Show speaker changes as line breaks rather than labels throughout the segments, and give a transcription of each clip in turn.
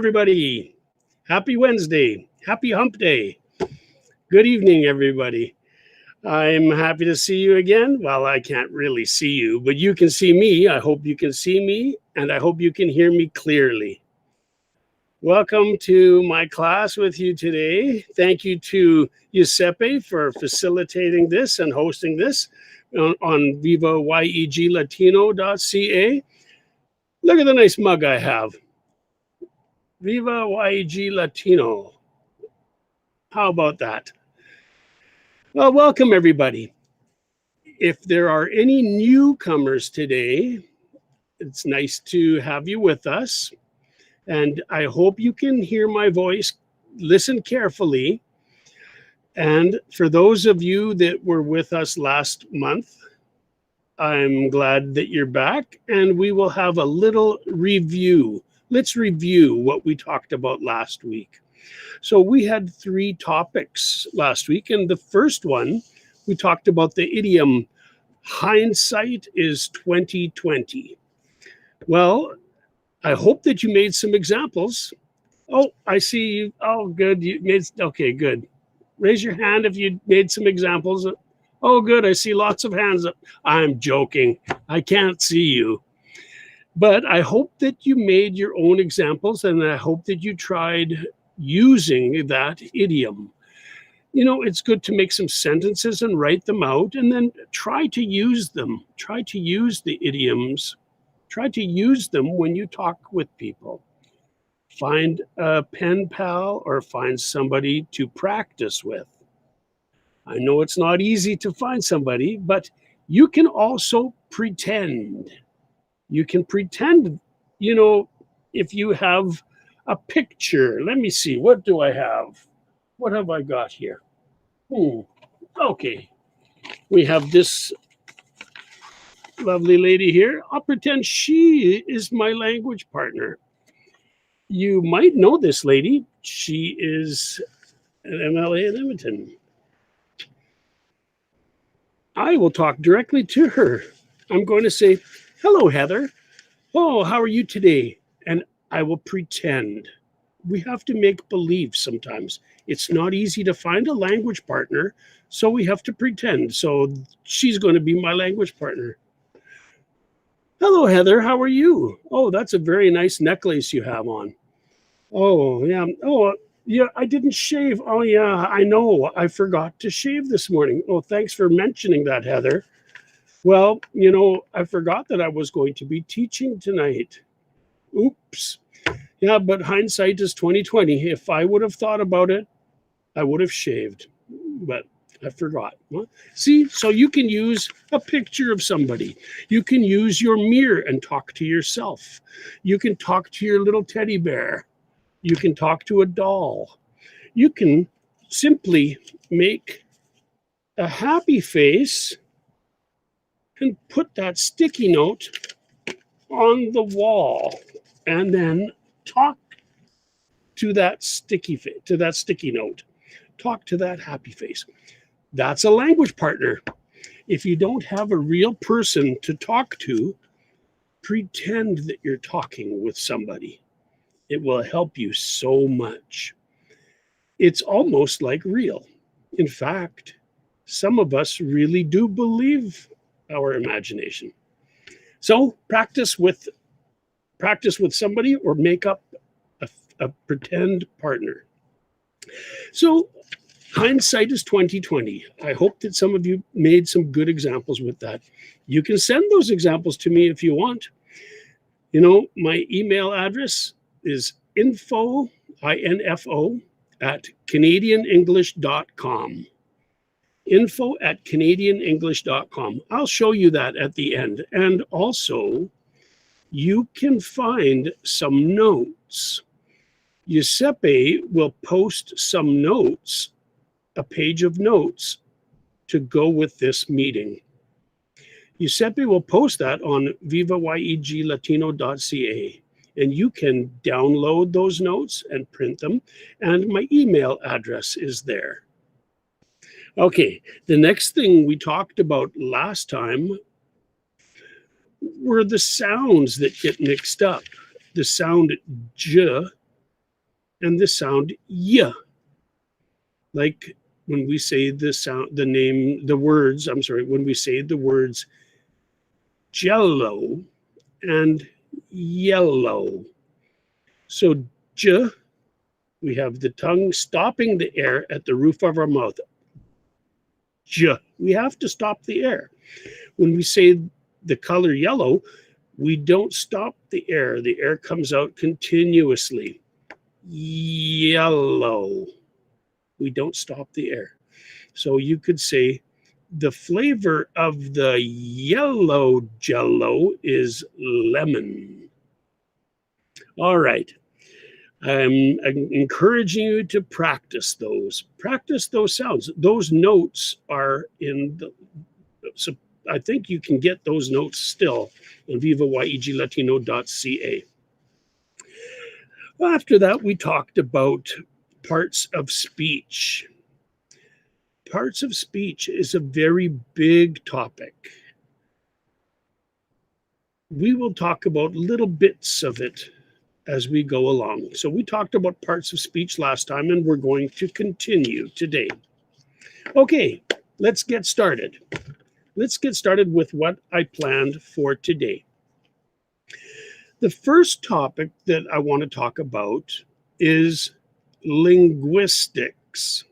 everybody. Happy Wednesday. Happy hump day. Good evening, everybody. I'm happy to see you again. Well, I can't really see you, but you can see me. I hope you can see me, and I hope you can hear me clearly. Welcome to my class with you today. Thank you to Giuseppe for facilitating this and hosting this on vivayeglatino.ca. Look at the nice mug I have. Viva YEG Latino. How about that? Well, welcome everybody. If there are any newcomers today, it's nice to have you with us. And I hope you can hear my voice, listen carefully. And for those of you that were with us last month, I'm glad that you're back, and we will have a little review. Let's review what we talked about last week. So we had 3 topics last week, and the first one, we talked about the idiom, hindsight is 2020. Well, I hope that you made some examples. Oh, I see you. Oh, good. You made, okay, good. Raise your hand if you made some examples. Oh, good. I see lots of hands up. I'm joking. I can't see you. But I hope that you made your own examples, and I hope that you tried using that idiom. You know, it's good to make some sentences and write them out, and then try to use them. Try to use the idioms. Try to use them when you talk with people. Find a pen pal or find somebody to practice with. I know it's not easy to find somebody, but you can also pretend. You can pretend, you know, if you have a picture. Let me see, what do I have? What have I got here? Okay, we have this lovely lady here. I'll pretend she is my language partner. You might know this lady. She is an MLA in Edmonton. I will talk directly to her. I'm going to say, hello, Heather. Oh, how are you today? And I will pretend. We have to make believe sometimes. It's not easy to find a language partner, so we have to pretend. So she's going to be my language partner. Hello, Heather. How are you? Oh, that's a very nice necklace you have on. Oh, yeah. Oh, yeah, I didn't shave. Oh, yeah, I know. I forgot to shave this morning. Oh, thanks for mentioning that, Heather. Well, you know, I forgot that I was going to be teaching tonight. Oops. Yeah, but hindsight is 2020. If I would have thought about it, I would have shaved, but I forgot. Well, see, so you can use a picture of somebody. You can use your mirror and talk to yourself. You can talk to your little teddy bear. You can talk to a doll. You can simply make a happy face and put that sticky note on the wall, and then talk to that sticky note. Talk to that happy face. That's a language partner. If you don't have a real person to talk to, pretend that you're talking with somebody. It will help you so much. It's almost like real. In fact, some of us really do believe our imagination. So practice with somebody or make up a pretend partner. So hindsight is 2020. I hope that some of you made some good examples with that. You can send those examples to me if you want. You know, my email address is info at canadianenglish.com. info@canadianenglish.com. I'll show you that at the end. And also, you can find some notes. Giuseppe will post some notes, a page of notes to go with this meeting. Giuseppe will post that on vivayeglatino.ca, and you can download those notes and print them, and my email address is there. Okay, the next thing we talked about last time were the sounds that get mixed up. The sound j and the sound y, like when we say the sound, the name, the words, I'm sorry, when we say the words jello and yellow. So j, we have the tongue stopping the air at the roof of our mouth. J, we have to stop the air. When we say the color yellow, we don't stop the air. The air comes out continuously. Yellow. We don't stop the air. So you could say the flavor of the yellow jello is lemon. All right. I'm encouraging you to practice those. Practice those sounds. Those notes are in the, so I think you can get those notes still on vivayeglatino.ca. Well, after that, we talked about parts of speech. Parts of speech is a very big topic. We will talk about little bits of it as we go along. So we talked about parts of speech last time, and we're going to continue today. Okay, let's get started. Let's get started with what I planned for today. The first topic that I want to talk about is linguistics.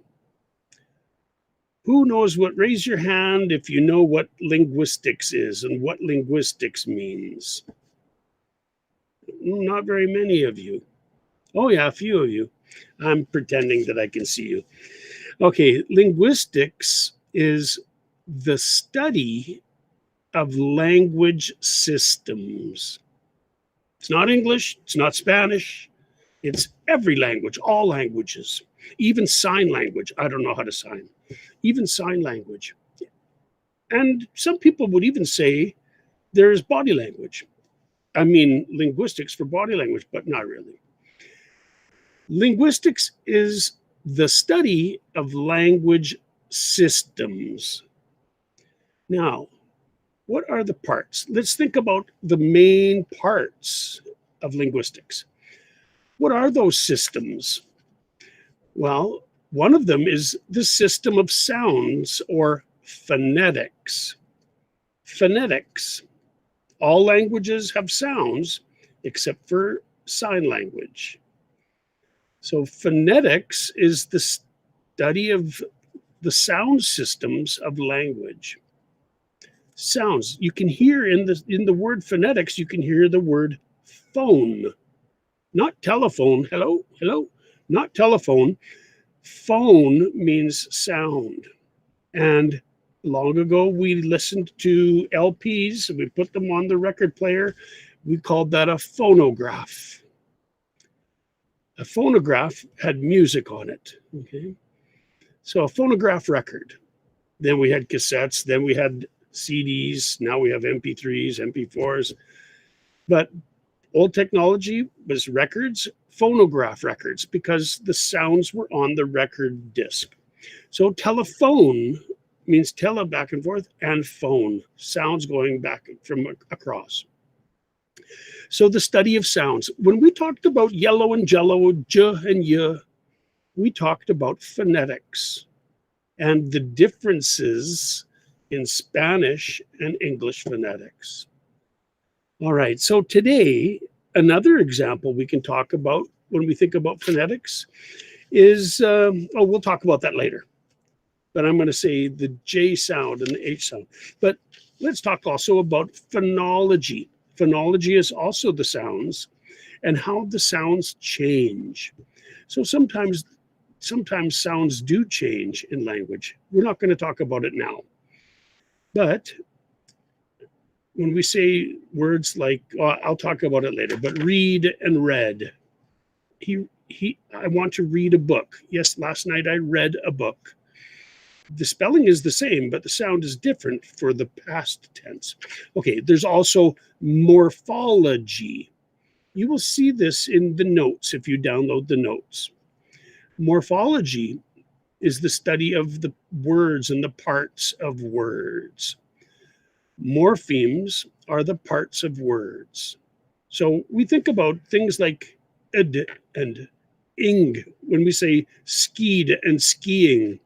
Who knows what? Raise your hand if you know what linguistics is and what linguistics means. Not very many of you. Oh, yeah, a few of you. I'm pretending that I can see you. Okay, linguistics is the study of language systems. It's not English, it's not Spanish, it's every language, all languages, even sign language. I don't know how to sign, even sign language. And some people would even say there's body language. I mean, linguistics for body language, but not really. Linguistics is the study of language systems. Now, what are the parts? Let's think about the main parts of linguistics. What are those systems? Well, one of them is the system of sounds or phonetics. Phonetics. All languages have sounds except for sign language. So phonetics is the study of the sound systems of language. Sounds. You can hear in the word phonetics, you can hear the word phone. Not telephone. Hello, hello. Not telephone. Phone means sound. And long ago, we listened to LPs. We put them on the record player. We called that a phonograph. A phonograph had music on it. Okay. So a phonograph record. Then we had cassettes. Then we had CDs. Now we have MP3s, MP4s. But old technology was records, phonograph records, because the sounds were on the record disc. So telephone means tele back and forth, and phone, sounds going back from across. So the study of sounds. When we talked about yellow and jello, j and y, we talked about phonetics and the differences in Spanish and English phonetics. All right, so today, another example we can talk about when we think about phonetics is, we'll talk about that later. But I'm going to say the J sound and the H sound. But let's talk also about phonology. Phonology is also the sounds and how the sounds change. So sometimes sounds do change in language. We're not going to talk about it now. But when we say words like, I'll talk about it later, but read and read. I want to read a book. Yes, last night I read a book. The spelling is the same, but the sound is different for the past tense. Okay, there's also morphology. You will see this in the notes if you download the notes. Morphology is the study of the words and the parts of words. Morphemes are the parts of words. So we think about things like ed and ing when we say skied and skiing,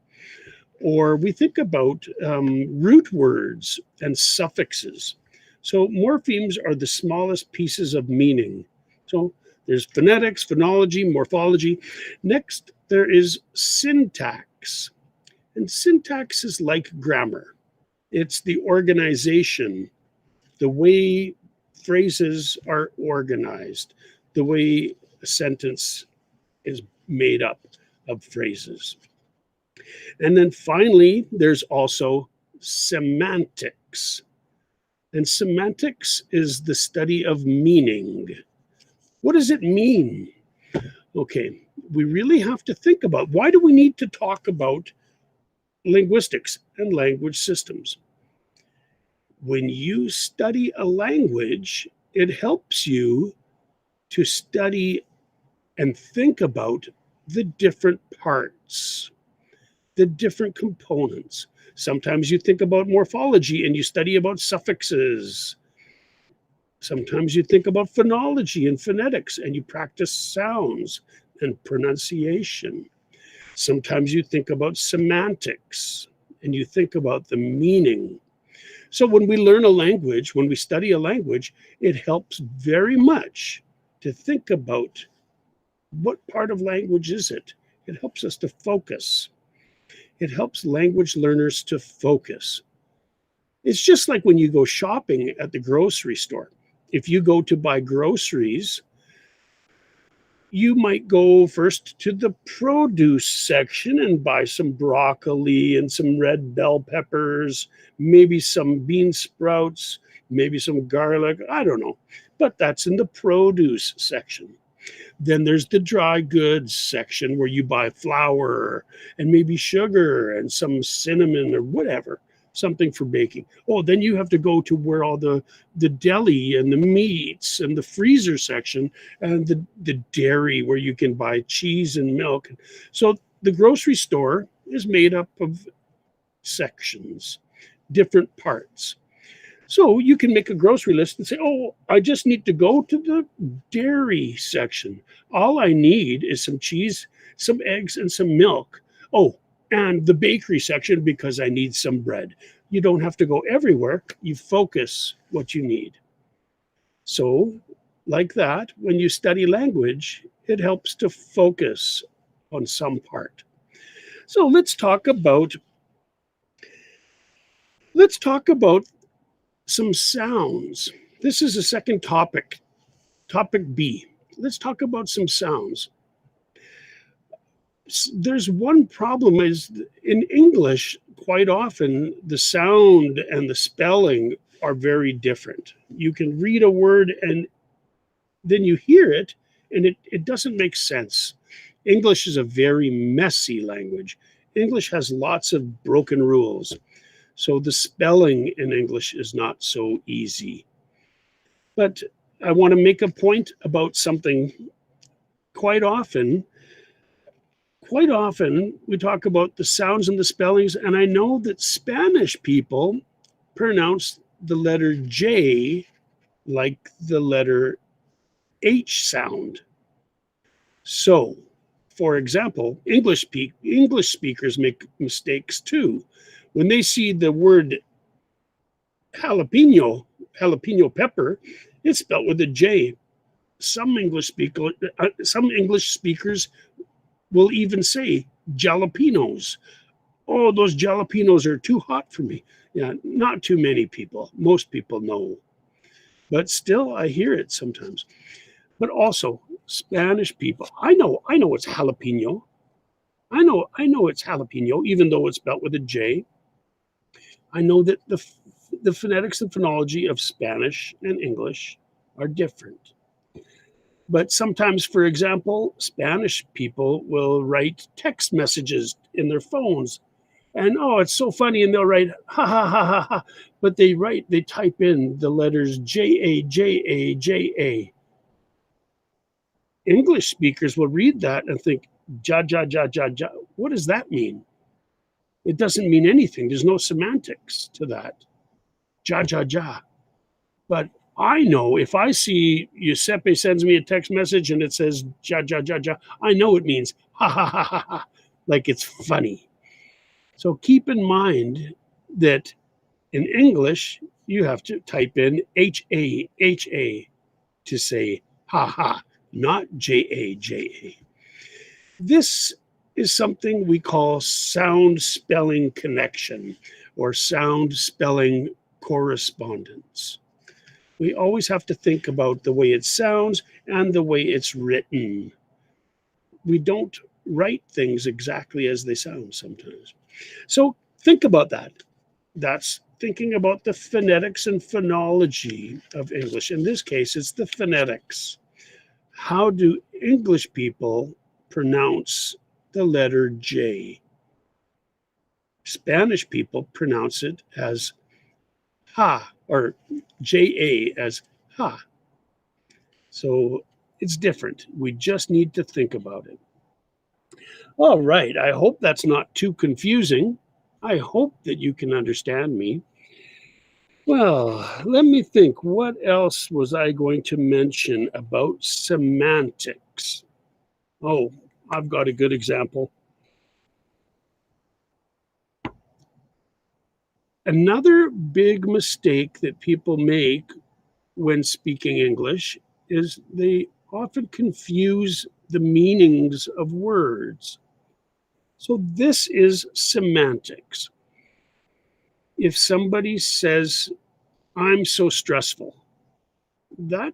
or we think about root words and suffixes. So morphemes are the smallest pieces of meaning. So there's phonetics, phonology, morphology. Next, there is syntax. And syntax is like grammar. It's the organization, the way phrases are organized, the way a sentence is made up of phrases. And then finally, there's also semantics. And semantics is the study of meaning. What does it mean? Okay, we really have to think about, why do we need to talk about linguistics and language systems? When you study a language, it helps you to study and think about the different parts, the different components. Sometimes you think about morphology and you study about suffixes. Sometimes you think about phonology and phonetics and you practice sounds and pronunciation. Sometimes you think about semantics and you think about the meaning. So when we learn a language, when we study a language, it helps very much to think about what part of language is it. It helps us to focus. It helps language learners to focus. It's just like when you go shopping at the grocery store. If you go to buy groceries, you might go first to the produce section and buy some broccoli and some red bell peppers, maybe some bean sprouts, maybe some garlic. I don't know. But that's in the produce section. Then there's the dry goods section where you buy flour and maybe sugar and some cinnamon or whatever, something for baking. Oh, then you have to go to where all the deli and the meats and the freezer section and the dairy where you can buy cheese and milk. So the grocery store is made up of sections, different parts. So you can make a grocery list and say, oh, I just need to go to the dairy section. All I need is some cheese, some eggs, and some milk. Oh, and the bakery section because I need some bread. You don't have to go everywhere. You focus what you need. So, like that, when you study language, it helps to focus on some part. So let's talk about some sounds. This is a second topic, topic B. Let's talk about some sounds. There's one problem is in English, quite often the sound and the spelling are very different. You can read a word and then you hear it and it doesn't make sense. English is a very messy language. English has lots of broken rules. So the spelling in English is not so easy. But I want to make a point about something. Quite often we talk about the sounds and the spellings, and I know that Spanish people pronounce the letter J like the letter H sound. So, for example, English speakers make mistakes too. When they see the word jalapeno pepper, it's spelled with a J. Some English speakers will even say jalapenos. Oh, those jalapenos are too hot for me. Yeah, not too many people. Most people know. But still, I hear it sometimes. But also, Spanish people, I know it's jalapeno. I know it's jalapeno, even though it's spelled with a J. I know that the phonetics and phonology of Spanish and English are different. But sometimes, for example, Spanish people will write text messages in their phones. And oh, it's so funny. And they'll write, ha, ha, ha, ha, ha. But they type in the letters J-A, J-A, J-A. English speakers will read that and think, ja, ja, ja, ja, ja. What does that mean? It doesn't mean anything. There's no semantics to that. Ja, ja, ja. But I know if I see Giuseppe sends me a text message and it says ja ja ja ja, I know it means ha ha ha ha ha, like it's funny. So keep in mind that in English, you have to type in HA to say ha ha, not JA. This is something we call sound spelling connection or sound spelling correspondence. We always have to think about the way it sounds and the way it's written. We don't write things exactly as they sound sometimes. So think about that. That's thinking about the phonetics and phonology of English. In this case, it's the phonetics. How do English people pronounce the letter J? Spanish people pronounce it as ha or JA as ha. So it's different. We just need to think about it. All right. I hope that's not too confusing. I hope that you can understand me. Well, let me think. What else was I going to mention about semantics? Oh, I've got a good example. Another big mistake that people make when speaking English is they often confuse the meanings of words. So, this is semantics. If somebody says, I'm so stressful, that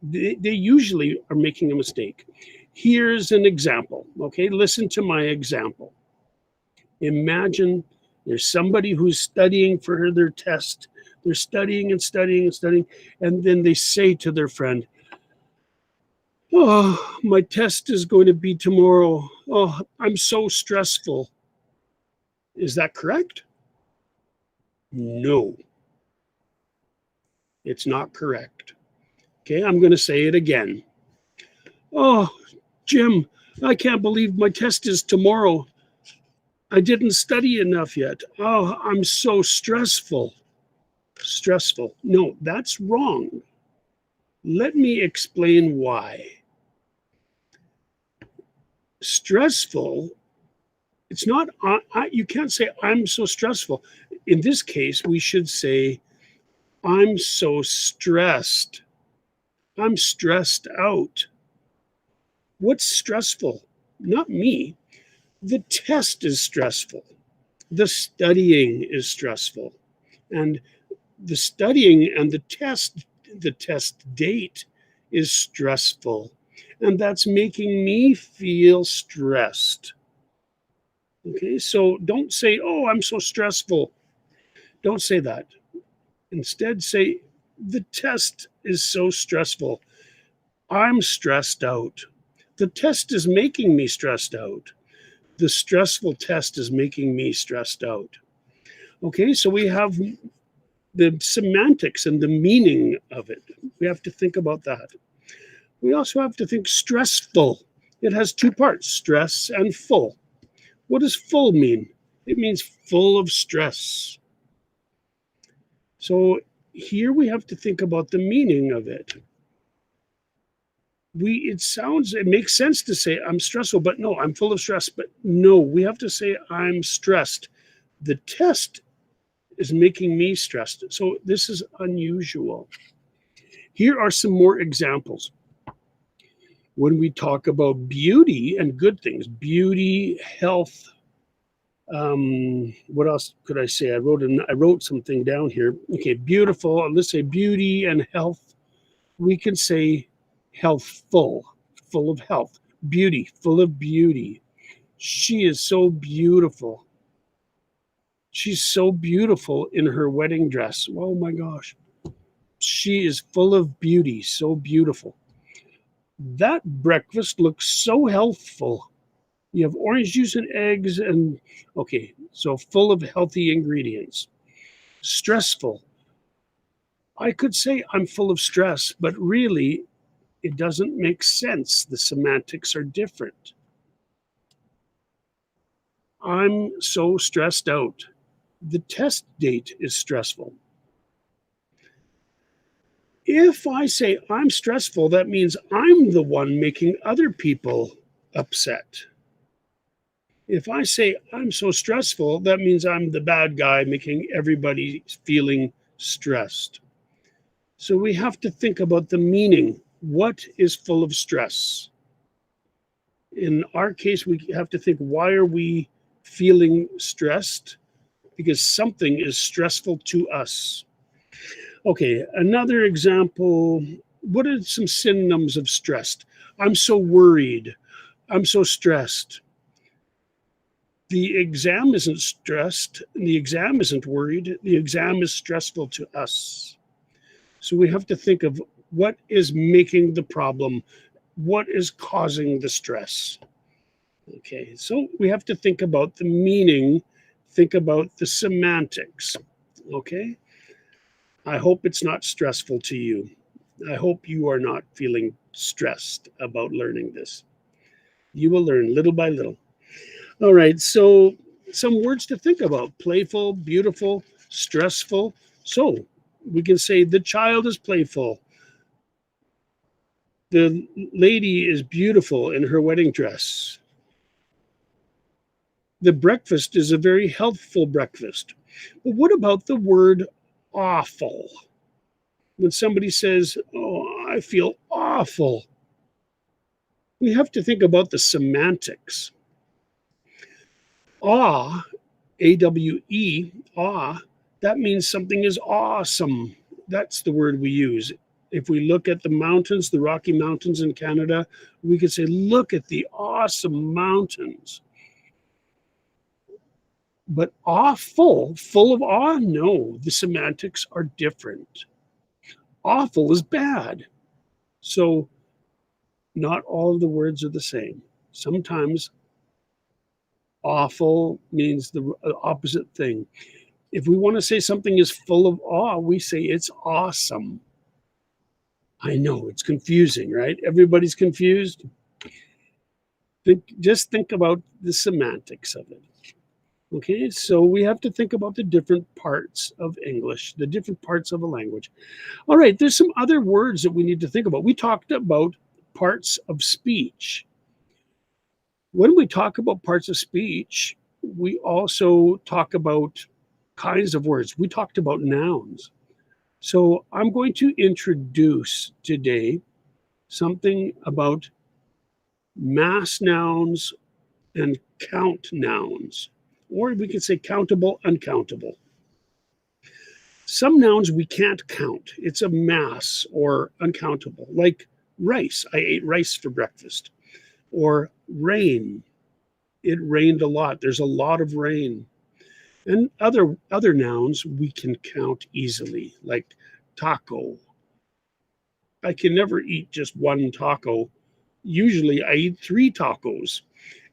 they usually are making a mistake. Here's an example. Okay, listen to my example. Imagine there's somebody who's studying for their test. They're studying and studying and studying, and then they say to their friend, oh, my test is going to be tomorrow. Oh, I'm so stressful. Is that correct? No, it's not correct. Okay, I'm going to say it again. Oh, Jim, I can't believe my test is tomorrow. I didn't study enough yet. Oh, I'm so stressful. Stressful. No, that's wrong. Let me explain why. Stressful, it's not, you can't say, I'm so stressful. In this case, we should say, I'm so stressed. I'm stressed out. What's stressful? Not me. The test is stressful. The studying is stressful. And the studying and the test date is stressful. And that's making me feel stressed. Okay, so don't say, oh, I'm so stressful. Don't say that. Instead, say, the test is so stressful. I'm stressed out. The test is making me stressed out. The stressful test is making me stressed out. Okay, so we have the semantics and the meaning of it. We have to think about that. We also have to think stressful. It has two parts, stress and full. What does full mean? It means full of stress. So here we have to think about the meaning of it. It makes sense to say I'm stressful, but no, I'm full of stress. But no, we have to say I'm stressed. The test is making me stressed. So this is unusual. Here are some more examples. When we talk about beauty and good things, beauty, health, what else could I say? I wrote something down here. Okay, beautiful. Let's say beauty and health. We can say healthful, full of health. Beauty, full of beauty. She is so beautiful. She's so beautiful in her wedding dress. Oh my gosh. She is full of beauty, so beautiful. That breakfast looks so healthful. You have orange juice and eggs, and okay, so full of healthy ingredients. Stressful. I could say I'm full of stress, but really, it doesn't make sense. The semantics are different. I'm so stressed out. The test date is stressful. If I say I'm stressful, that means I'm the one making other people upset. If I say I'm so stressful, that means I'm the bad guy making everybody feeling stressed. So we have to think about the meaning. What is full of stress? In our case, we have to think, why are we feeling stressed? Because something is stressful to us. Okay, another example. What are some synonyms of stressed? I'm so worried. I'm so stressed. The exam isn't stressed. The exam isn't worried. The exam is stressful to us. So we have to think of what is making the problem, what is causing the stress. Okay, so we have to think about the meaning, think about the semantics. Okay, I hope it's not stressful to you. I hope you are not feeling stressed about learning this. You will learn little by little. All right, so some words to think about: playful, beautiful, stressful. So we can say the child is playful. The lady is beautiful in her wedding dress. The breakfast is a very healthful breakfast. But what about the word awful? When somebody says, "Oh, I feel awful," we have to think about the semantics. Awe, A-W-E, awe, that means something is awesome. That's the word we use. If we look at the mountains, the Rocky Mountains in Canada, we could say, look at the awesome mountains. But awful, full of awe? No, the semantics are different. Awful is bad. So not all of the words are the same. Sometimes awful means the opposite thing. If we want to say something is full of awe, we say it's awesome. I know it's confusing, right? Everybody's confused. Just think about the semantics of it. Okay, so we have to think about the different parts of English, the different parts of a language. All right, there's some other words that we need to think about. We talked about parts of speech. When we talk about parts of speech, we also talk about kinds of words. We talked about nouns. So I'm going to introduce today something about mass nouns and count nouns, or we could say countable, uncountable. Some nouns we can't count. It's a mass or uncountable, like rice. I ate rice for breakfast. Or rain. It rained a lot. There's a lot of rain. And other nouns we can count easily, like taco. I can never eat just one taco. Usually I eat 3 tacos.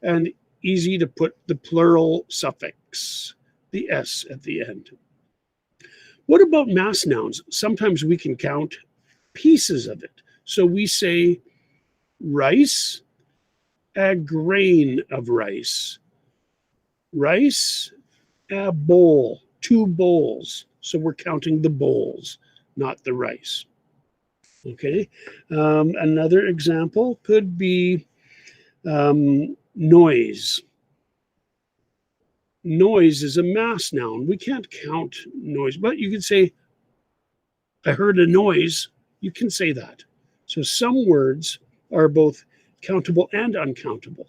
And easy to put the plural suffix, the S at the end. What about mass nouns? Sometimes we can count pieces of it. So we say rice, a grain of rice. Rice, a bowl, 2 bowls. So we're counting the bowls, not the rice. Okay. Another example could be noise. Noise is a mass noun. We can't count noise, but you can say, I heard a noise. You can say that. So some words are both countable and uncountable.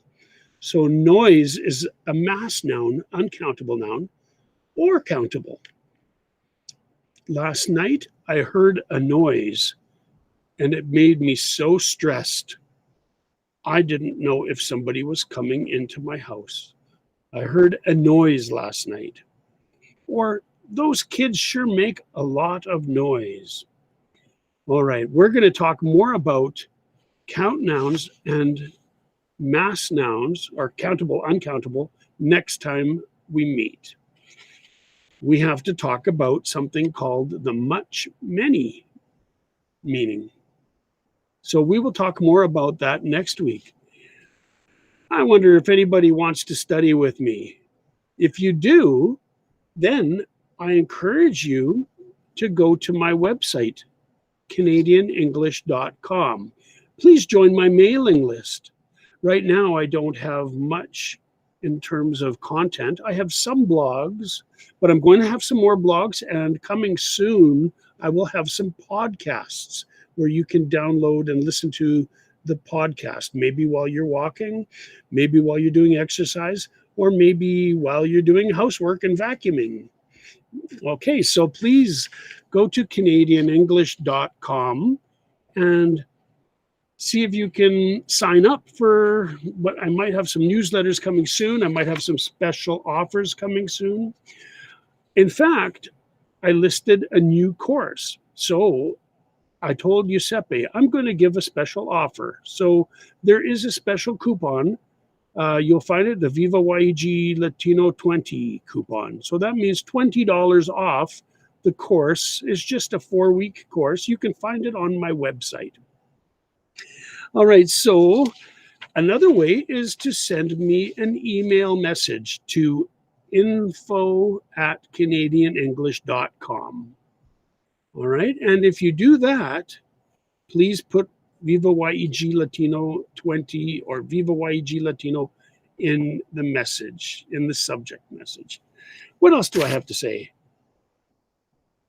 So noise is a mass noun, uncountable noun, or countable. Last night, I heard a noise and it made me so stressed. I didn't know if somebody was coming into my house. I heard a noise last night. Or those kids sure make a lot of noise. All right, we're going to talk more about count nouns and mass nouns, or countable, uncountable, next time we meet. We have to talk about something called the much, many meaning. So we will talk more about that next week. I wonder if anybody wants to study with me. If you do, then I encourage you to go to my website, CanadianEnglish.com. Please join my mailing list. Right now, I don't have much in terms of content. I have some blogs, but I'm going to have some more blogs, and coming soon, I will have some podcasts where you can download and listen to the podcast, maybe while you're walking, maybe while you're doing exercise, or maybe while you're doing housework and vacuuming. Okay, so please go to CanadianEnglish.com and see if you can sign up for what I might have some newsletters coming soon. I might have some special offers coming soon. In fact, I listed a new course. So I told Giuseppe, I'm going to give a special offer. So there is a special coupon. You'll find it, the Viva YEG Latino 20 coupon. So that means $20 off the course. Is just a 4-week course. You can find it on my website. All right, so another way is to send me an email message to info@canadianenglish.com. All right, and if you do that, please put Viva YEG Latino 20 or Viva YEG Latino in the message, in the subject message. What else do I have to say?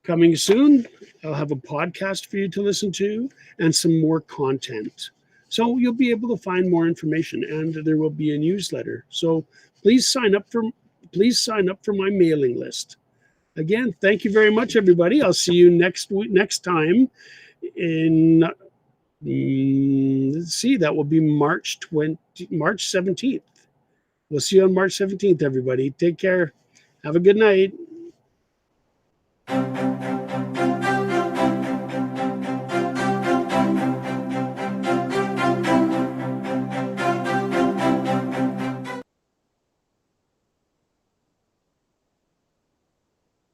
Coming soon, I'll have a podcast for you to listen to and some more content. So you'll be able to find more information, and there will be a newsletter. So please sign up for my mailing list. Again, thank you very much, everybody. I'll see you next time in let's see, that will be March 17th. We'll see you on March 17th, everybody. Take care. Have a good night.